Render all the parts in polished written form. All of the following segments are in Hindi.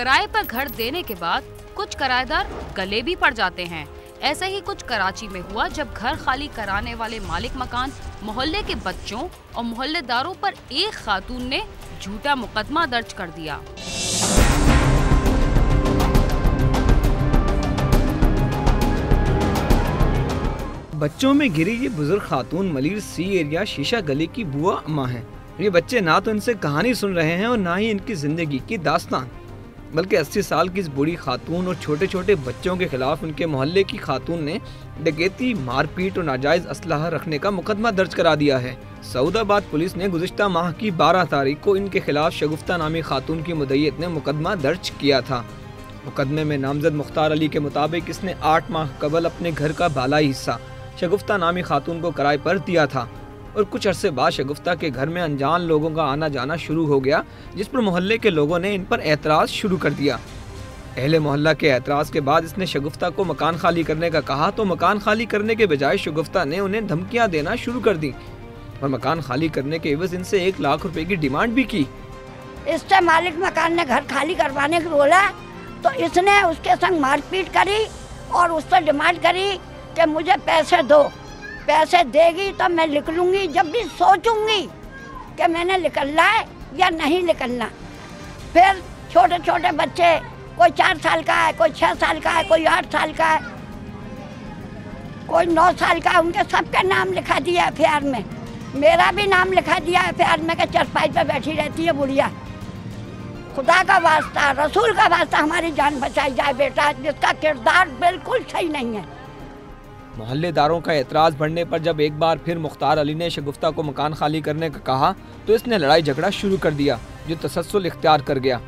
किराए पर घर देने के बाद कुछ किराएदार गले भी पड़ जाते हैं। ऐसा ही कुछ कराची में हुआ जब घर खाली कराने वाले मालिक मकान मोहल्ले के बच्चों और मोहल्लेदारों पर एक खातून ने झूठा मुकदमा दर्ज कर दिया। बच्चों में घिरी ये बुजुर्ग खातून मलिर सी एरिया शीशा गली की बुआ अम्मा हैं। ये बच्चे ना तो इनसे कहानी सुन रहे हैं और ना ही इनकी जिंदगी की दास्तान, बल्कि 80 साल की इस बूढ़ी खातून और छोटे छोटे बच्चों के खिलाफ उनके मोहल्ले की खातून ने डकैती, मारपीट और नाजायज असलाहा रखने का मुकदमा दर्ज करा दिया है। सऊदाबाद पुलिस ने गुज़िश्ता माह की 12 तारीख को इनके खिलाफ शगुफ्ता नामी खातून की मुद्दईयत ने मुकदमा दर्ज किया था। मुकदमे में नामजद मुख्तार अली के मुताबिक इसने 8 माह कबल अपने घर का बालाई हिस्सा शगुफ्ता नामी खातून को किराए पर दिया था और कुछ अरसे बाद शगुफ्ता के घर में अनजान लोगों का आना जाना शुरू हो गया, जिस पर मोहल्ले के लोगों ने इन पर एतराज़ शुरू कर दिया। अहले मोहल्ला के एतराज़ के बाद इसने शगुफ्ता को मकान खाली करने का कहा तो मकान खाली करने के बजाय शगुफ्ता ने उन्हें धमकियां देना शुरू कर दी और मकान खाली करने के एवज इनसे 1 लाख रुपए की डिमांड भी की। इससे मालिक मकान ने घर खाली करवाने को बोला तो इसने उसके संग मारपीट करी और उससे डिमांड करी कि मुझे पैसे दो, पैसे देगी तो मैं लिख लूँगी, जब भी सोचूंगी कि मैंने निकलना है या नहीं निकलना। फिर छोटे छोटे बच्चे, कोई 4 साल का है, कोई 6 साल का है, कोई 8 साल का है, कोई 9 साल का है, उनके सबके नाम लिखा दिया एफआईआर में। मेरा भी नाम लिखा दिया एफआईआर में कि चरपाई पे बैठी रहती है बुढ़िया। खुदा का वास्ता, रसूल का वास्ता, हमारी जान बचाई जाए बेटा, जिसका किरदार बिल्कुल सही नहीं है। मोहल्लेदारों का एतराज़ बढ़ने पर जब एक बार फिर मुख्तार अली ने शगुफ्ता को मकान खाली करने का कहा तो इसने लड़ाई झगड़ा शुरू कर दिया, जो तसस्सुल इख्तियार कर गया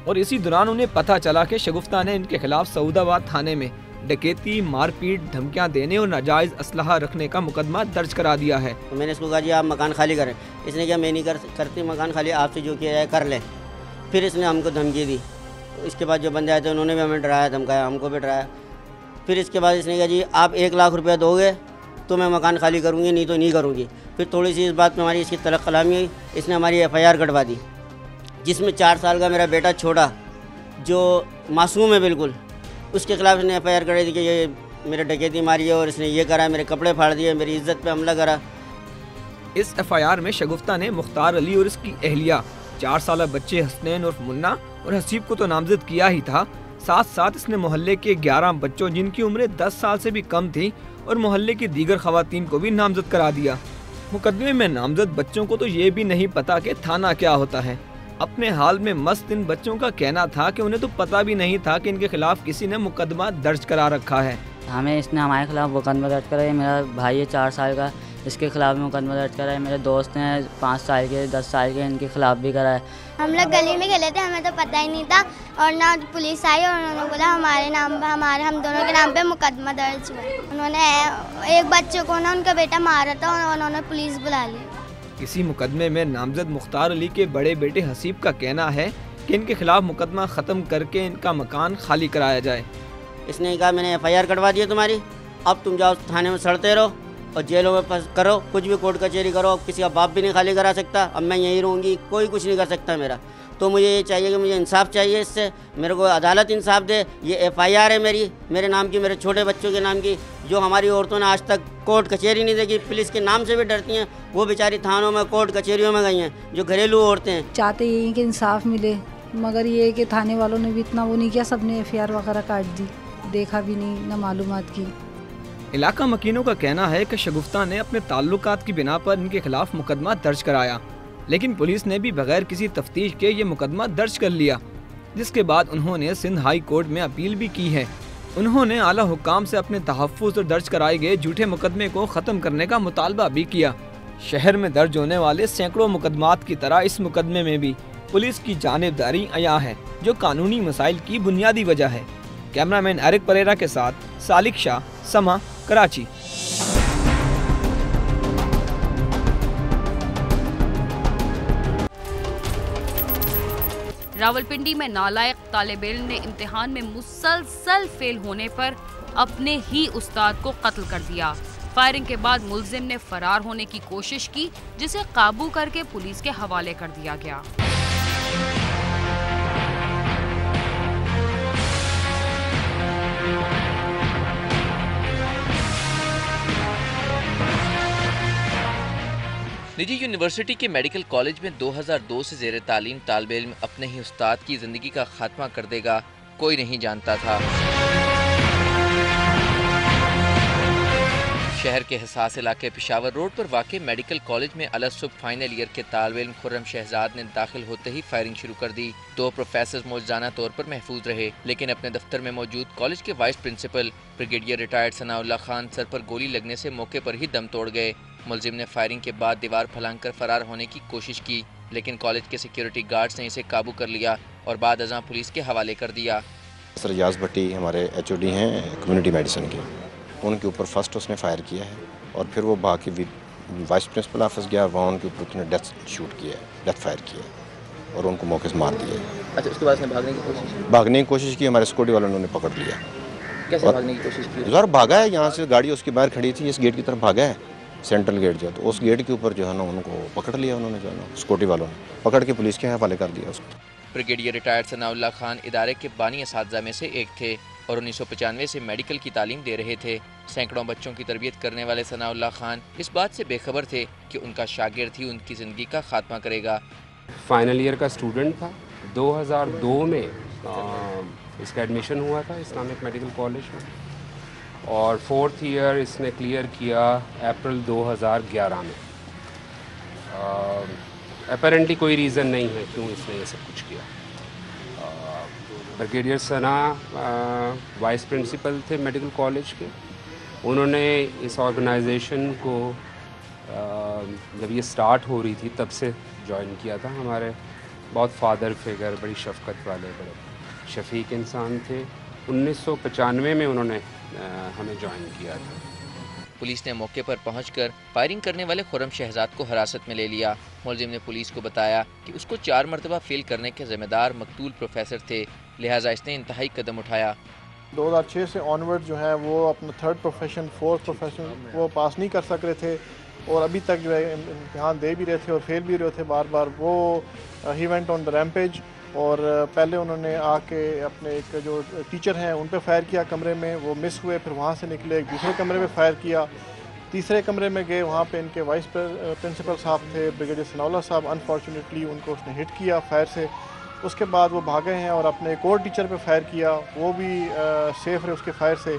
और इसी दौरान उन्हें पता चला कि शगुफ्ता ने इनके खिलाफ सऊदाबाद थाने में डकैती, मारपीट, धमकियां देने और नाजायज असलहा रखने का मुकदमा दर्ज करा दिया है। तो मैंने इसको कहा जी आप मकान खाली करें। इसने क्या, मैं नहीं करती मकान खाली, आपसे जो किया जाए कर लें। फिर इसने हमको धमकी दी। इसके बाद जो बंदे आए थे उन्होंने भी हमें डराया, धमकाया, हमको भी डराया। फिर इसके बाद इसने कहा जी आप 1 लाख रुपया दोगे तो मैं मकान खाली करूँगी, नहीं तो नहीं करूँगी। फिर थोड़ी सी इस बात में हमारी इसकी तलक कलामी हुई। इसने हमारी एफआईआर कटवा दी, जिसमें 4 साल का मेरा बेटा छोटा जो मासूम है बिल्कुल, उसके खिलाफ इसने एफआईआर कटाई थी कि ये मेरे डकैती मारी है और इसने ये करा, मेरे कपड़े फाड़ दिए, मेरी इज्जत पे हमला करा। इस एफआईआर में शगुफ्ता ने मुख्तार अली और इसकी अहलिया, 4 साल बच्चे हसनैन उर्फ मुन्ना और हसीब को तो नामजद किया ही था, साथ साथ इसने मोहल्ले के 11 बच्चों जिनकी उम्रें 10 साल से भी कम थी और मोहल्ले की दीगर खवातीन को भी नामजद करा दिया। मुकदमे में नामजद बच्चों को तो ये भी नहीं पता कि थाना क्या होता है। अपने हाल में मस्त इन बच्चों का कहना था कि उन्हें तो पता भी नहीं था कि इनके खिलाफ किसी ने मुकदमा दर्ज करा रखा है। हमें इसने हमारे खिलाफ मुकदमा दर्ज करा है। मेरा भाई है 4 साल का, इसके खिलाफ भी मुकदमा दर्ज करा है। मेरे दोस्त हैं 5 साल के, 10 साल के, इनके खिलाफ भी करा है। हम लोग गली में खेले थे, हमें तो पता ही नहीं था और ना पुलिस आई और उन्होंने बोला हम दोनों के नाम पे मुकदमा दर्ज हुआ। उन्होंने एक बच्चे को ना उनका बेटा मारा था और उन्होंने पुलिस बुला ली। इसी मुकदमे में नामजद मुख्तार अली के बड़े बेटे हसीब का कहना है कि इनके खिलाफ मुकदमा ख़त्म करके इनका मकान खाली कराया जाए। इसने कहा मैंने एफआईआर कटवा दी है तुम्हारी, अब तुम जाओ थाने में सड़ते रहो और जेलों में करो, कुछ भी कोर्ट कचहरी करो। अब किसी का बाप भी नहीं खाली करा सकता, अब मैं यहीं रहूँगी, कोई कुछ नहीं कर सकता मेरा। तो मुझे ये चाहिए कि मुझे इंसाफ चाहिए, इससे मेरे को अदालत इंसाफ दे। ये एफआईआर है मेरे नाम की, मेरे छोटे बच्चों के नाम की, जो हमारी औरतों ने आज तक कोर्ट कचहरी नहीं देखी, पुलिस के नाम से भी डरती हैं। वो बेचारी थानों में, कोर्ट कचहरियों में गई हैं, जो घरेलू औरतें हैं। चाहते यही कि इंसाफ मिले, मगर ये कि थाने वालों ने भी इतना वो नहीं किया, सबने एफआईआर वगैरह काट दी, देखा भी नहीं, ना मालूमात की। इलाका मकीनों का कहना है कि शगुफ्ता ने अपने ताल्लुकात की बिना पर इनके खिलाफ मुकदमा दर्ज कराया, लेकिन पुलिस ने भी बगैर किसी तफ्तीश के ये मुकदमा दर्ज कर लिया, जिसके बाद उन्होंने सिंध हाई कोर्ट में अपील भी की है। उन्होंने आला हुक्काम से अपने तहफ़्फ़ुज़ और दर्ज कराए गए झूठे मुकदमे को ख़त्म करने का मुतालबा भी किया। शहर में दर्ज होने वाले सैकड़ों मुकदमात की तरह इस मुकदमे में भी पुलिस की जानिबदारी अया है, जो कानूनी मसाइल की बुनियादी वजह है। कैमरामैन एरिक परेरा के साथ सालिक शाह, समा, कराची। रावलपिंडी में नालायक तालिब इल्म ने इम्तिहान में मुसलसल फेल होने पर अपने ही उस्ताद को कत्ल कर दिया। फायरिंग के बाद मुलजिम ने फरार होने की कोशिश की, जिसे काबू करके पुलिस के हवाले कर दिया गया। निजी यूनिवर्सिटी के मेडिकल कॉलेज में 2002 से ज़ेर तालीम तालिब इल्म अपने ही उस्ताद की ज़िंदगी का खात्मा कर देगा, कोई नहीं जानता था। शहर के हसास इलाके पेशावर रोड पर वाक़ मेडिकल कॉलेज में अलसुब फाइनल ईयर के तालिब इल्म खुर्रम शहजाद ने दाखिल होते ही फायरिंग शुरू कर दी। 2 प्रोफेसर मौजूदाना तौर पर महफूज रहे, लेकिन अपने दफ्तर में मौजूद कॉलेज के vice principal brigadier retired Sanaullah Khan sir पर गोली लगने से मौके पर ही दम तोड़ गए। मुलजिम ने फायरिंग के बाद दीवार फलांग कर फरार होने की कोशिश की, लेकिन कॉलेज के सिक्योरिटी गार्ड्स ने इसे काबू कर लिया और बाद अज़ां पुलिस के हवाले कर दिया। सर रियाज भट्टी हमारे HOD हैं कम्युनिटी मेडिसिन के, उनके ऊपर फर्स्ट उसने फायर किया है और फिर वो भाग के वाइस प्रिंसिपल ऑफिस गया, वहाँ उनके ऊपर उसने डेथ शूट किया है, डेथ फायर किया है और उनको मौके से मार दिया। अच्छा, उसके बाद उसने भागने की कोशिश की, हमारे सिक्योरिटी वालों ने उन्हें पकड़ लिया। कैसे भागने की कोशिश की? सर भागा है, यहाँ से गाड़ी उसकी बाहर खड़ी थी, इस गेट की तरफ भागा है, सेंट्रल गेट जो है, तो उस गेट के ऊपर जो है ना उनको पकड़ लिया उन्होंने, जो है ना सिक्योरिटी वालों ने पकड़ के पुलिस के हवाले कर दिया उसको। ब्रिगेडियर रिटायर्ड सनाउल्लाह खान इदारे के बानी असातिज़ा में से एक थे और 1995 से मेडिकल की तालीम दे रहे थे। सैकड़ों बच्चों की तरबियत करने वाले सनाउल्लाह खान इस बात से बेखबर थे कि उनका शागिर्द ही उनकी ज़िंदगी का खात्मा करेगा। फाइनल ईयर का स्टूडेंट था, 2002 में इसका एडमिशन हुआ था इस्लामिक मेडिकल कॉलेज में और 4th ईयर इसने क्लियर किया अप्रैल 2011 में। अपेरेंटली कोई रीज़न नहीं है क्यों इसने ये सब कुछ किया। ब्रिगेडियर सना वाइस प्रिंसिपल थे मेडिकल कॉलेज के, उन्होंने इस ऑर्गेनाइजेशन को जब ये स्टार्ट हो रही थी तब से ज्वाइन किया था। हमारे बहुत फादर फिगर, बड़ी शफकत वाले, बड़े शफीक इंसान थे। 1995 में उन्होंने हमें ज्वाइन किया था। पुलिस ने मौके पर पहुंचकर फायरिंग करने वाले खुर्रम शहजाद को हिरासत में ले लिया। मुलजिम ने पुलिस को बताया कि उसको 4 मरतबा फेल करने के जिम्मेदार मकतूल प्रोफेसर थे, लिहाजा इसने इंतहाई कदम उठाया। 2006 से ऑनवर्ड जो है वो अपना 3rd प्रोफेशन 4th प्रोफेशन वो पास नहीं कर सक रहे थे और अभी तक जो है इम्तिहान दे भी रहे थे और फेल भी रहे थे बार बार। वो he went on the rampage और पहले उन्होंने आके अपने एक जो टीचर हैं उन पे फायर किया कमरे में, वो मिस हुए, फिर वहाँ से निकले, एक दूसरे कमरे में फायर किया, तीसरे कमरे में गए, वहाँ पे इनके वाइस प्रिंसिपल साहब थे ब्रिगेडियर सनाउल्लाह साहब, अनफॉर्चुनेटली उनको उसने हिट किया फायर से। उसके बाद वो भागे हैं और अपने एक और टीचर पे फायर किया, वो भी सेफ रहे उसके फायर से।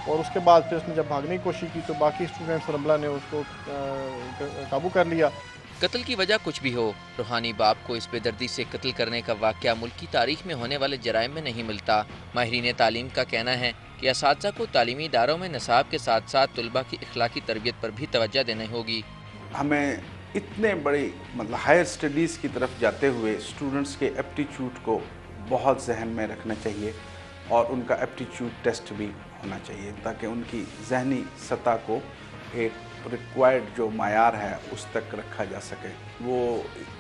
और उसके बाद फिर उसने जब भागने की कोशिश की तो बाकी स्टूडेंट्स और अमला ने उसको काबू कर लिया। कत्ल की वजह कुछ भी हो, रूहानी बाप को इस बेदर्दी से कत्ल करने का वाक़या मुल्क की तारीख में होने वाले जराइम में नहीं मिलता। माहिरीन तालीम का कहना है कि असातिज़ा को तालीमी इदारों में निसाब के साथ साथ तुलबा की इखलाकी तरबियत पर भी तवज्जो देनी होगी। हमें इतने बड़े मतलब हायर स्टडीज़ की तरफ जाते हुए स्टूडेंट्स के एप्टीट्यूड को बहुत जहन में रखना चाहिए और उनका एप्टीट्यूड टेस्ट भी होना चाहिए ताकि उनकी जहनी सतह को एक रिक्वायर्ड जो मायार है उस तक रखा जा सके। वो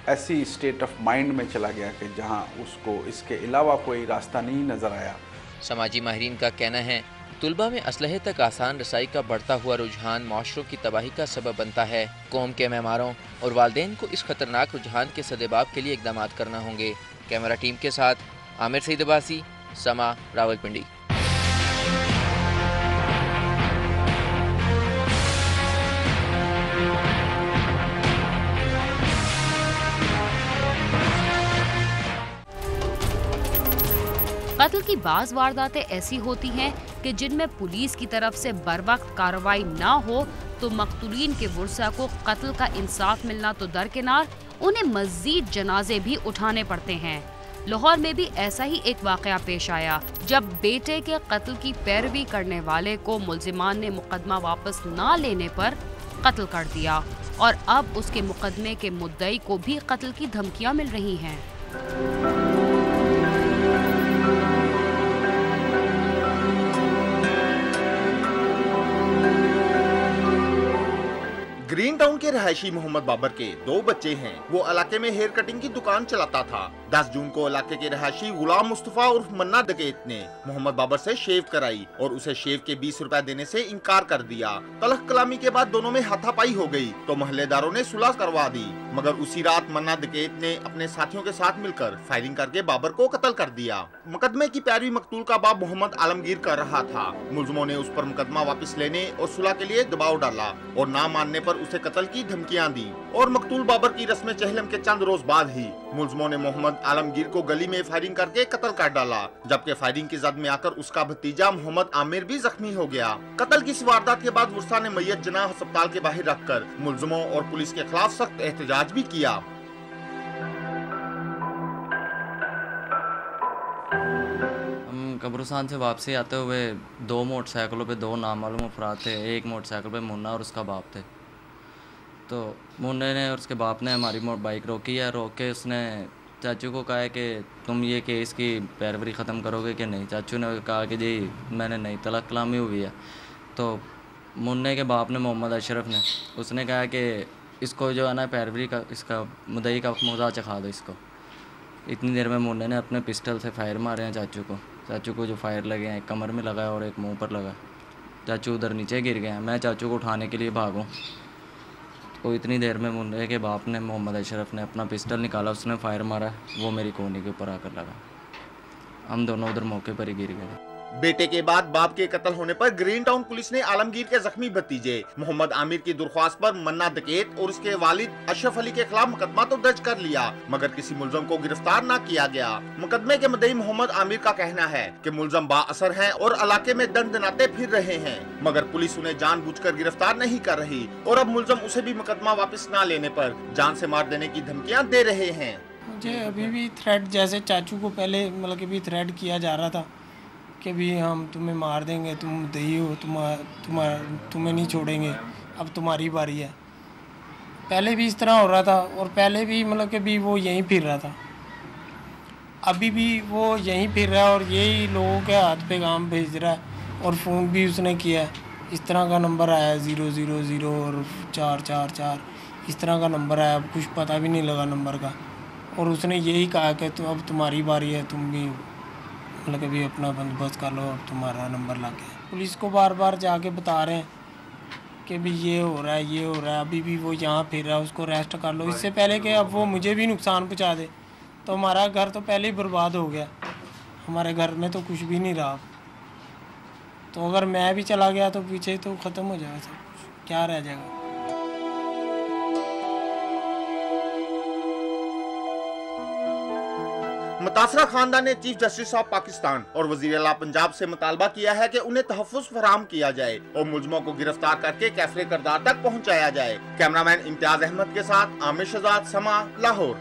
ऐसी स्टेट ऑफ माइंड में चला गया कि जहां उसको इसके अलावा कोई रास्ता नहीं नज़र आया। समाजी माहिरीन का कहना है तुलबा में असलहे तक आसान रसाई का बढ़ता हुआ रुझान माशरों की तबाही का सबब बनता है। कौम के मेहमारों और वालिदैन को इस खतरनाक रुझान के सदेबाब के लिए इकदाम करना होंगे। कैमरा टीम के साथ आमिर सईद अब्बासी, समा, रावलपिंडी। कत्ल की बाज़ वारदातें ऐसी होती हैं कि जिनमें पुलिस की तरफ से बरवक्त कार्रवाई ना हो तो मकतूलीन के वर्सा को कत्ल का इंसाफ मिलना तो दरकिनार, उन्हें मज़ीद जनाजे भी उठाने पड़ते हैं। लाहौर में भी ऐसा ही एक वाक़या पेश आया जब बेटे के कत्ल की पैरवी करने वाले को मुल्जिमान ने मुकदमा वापस ना लेने पर कत्ल कर दिया और अब उसके मुकदमे के मुद्दई को भी कत्ल की धमकियां मिल रही हैं। ग्रीन टाउन के रहायशी मोहम्मद बाबर के 2 बच्चे हैं। वो इलाके में हेयर कटिंग की दुकान चलाता था। 10 जून को इलाके के रहायशी गुलाम मुस्तफा उर्फ मन्ना डकैत ने मोहम्मद बाबर से शेव कराई और उसे शेव के 20 रुपए देने से इनकार कर दिया। तलख कलामी के बाद दोनों में हाथापाई हो गई तो मोहल्लेदारों ने सुलह करवा दी, मगर उसी रात मन्ना डकैत ने अपने साथियों के साथ मिलकर फायरिंग करके बाबर को कत्ल कर दिया। मुकदमे की पैरवी मकतूल का बाप मोहम्मद आलमगीर कर रहा था। मुलजमों ने उस पर मुकदमा वापस लेने और सुलह के लिए दबाव डाला और ना मानने पर उसे कत्ल की धमकियां दी और मकतूल बाबर की रस्म चहलम के चंद रोज बाद ही मुलजमों ने मोहम्मद आलमगीर को गली में फायरिंग करके कत्ल कर डाला, जबकि फायरिंग की जद में आकर उसका भतीजा मोहम्मद आमिर भी जख्मी हो गया। कत्ल की इस वारदात के बाद वर्षा ने मैयत जनाह अस्पताल के बाहर रखकर मुलजमों और पुलिस के खिलाफ सख्त एहतजाज भी किया। हम कब्रिस्तान से वापसी आते हुए 2 मोटरसाइकिलों पे 2 नामालूम अफराद थे। एक मोटरसाइकिल पे मुन्ना और उसका बाप थे। तो मुन्ने ने और उसके बाप ने हमारी बाइक रोकी है। रोक के उसने चाचू को कहा है कि तुम ये केस की पैरवी ख़त्म करोगे कि नहीं। चाचू ने कहा कि जी मैंने नहीं, तलाक कलामी हुई है। तो मुन्ने के बाप ने मोहम्मद अशरफ ने उसने कहा कि इसको जो है ना पैरवी का इसका मुद्दई का मौजा चखा दो इसको। इतनी देर में मुन्ने ने अपने पिस्टल से फायर मारे हैं चाचू को जो फायर लगे हैं एक कमर में लगा है और एक मुंह पर लगा। चाचू उधर नीचे गिर गए हैं। मैं चाचू को उठाने के लिए भागूं तो इतनी देर में मुन्ने के बाप ने मोहम्मद अशरफ ने अपना पिस्टल निकाला, उसने फायर मारा, वो मेरी कोहनी के ऊपर आकर लगा। हम दोनों उधर मौके पर ही गिर गए। बेटे के बाद बाप के कत्ल होने पर ग्रीन टाउन पुलिस ने आलमगीर के जख्मी भतीजे मोहम्मद आमिर की दरख्वास्त पर मन्ना डकैत और उसके वालिद अशरफ अली के खिलाफ मुकदमा तो दर्ज कर लिया, मगर किसी मुलजम को गिरफ्तार न किया गया। मुकदमे के मुद्दई मोहम्मद आमिर का कहना है कि मुलजम बाअसर हैं और इलाके में दंदनाते फिर रहे हैं, मगर पुलिस उन्हें जानबूझकर गिरफ्तार नहीं कर रही और अब मुलजम उसे भी मुकदमा वापस न लेने पर जान से मार देने की धमकियाँ दे रहे हैं। मुझे अभी भी थ्रेट, जैसे चाचू को पहले मतलब कि भी थ्रेट किया जा रहा था कि भी हम तुम्हें मार देंगे, तुम दही हो, तुम्हें नहीं छोड़ेंगे, अब तुम्हारी बारी है। पहले भी इस तरह हो रहा था और पहले भी मतलब कि भी वो यहीं फिर रहा था, अभी भी वो यहीं फिर रहा है और यही लोगों के हाथ पैगाम भेज रहा है और फ़ोन भी उसने किया है। इस तरह का नंबर आया 000 और 444 इस तरह का नंबर आया, अब कुछ पता भी नहीं लगा नंबर का। और उसने यही कहा कि तो अब तुम्हारी बारी है, तुम भी मतलब कभी अपना बंदोबस्त कर लो, अब तुम्हारा नंबर लग गया। पुलिस को बार बार जाके बता रहे हैं कि भी ये हो रहा है, अभी भी वो यहाँ फिर रहा है, उसको अरेस्ट कर लो, इससे पहले कि अब वो मुझे भी नुकसान पहुँचा दे। तो हमारा घर तो पहले ही बर्बाद हो गया, हमारे घर में तो कुछ भी नहीं रहा। तो अगर मैं भी चला गया तो पीछे तो ख़त्म हो जाएगा सब कुछ, क्या रह जाएगा। मुतासरा खानदान ने चीफ जस्टिस ऑफ पाकिस्तान और वजीर आला पंजाब से मुतालबा किया है कि उन्हें तहफ़्फ़ुज़ फराहम किया जाए और मुलज़मों को गिरफ्तार करके कैफ़रे किरदार तक पहुँचाया जाए। कैमरामैन इम्तियाज अहमद के साथ आमिर शहजाद, समा, लाहौर।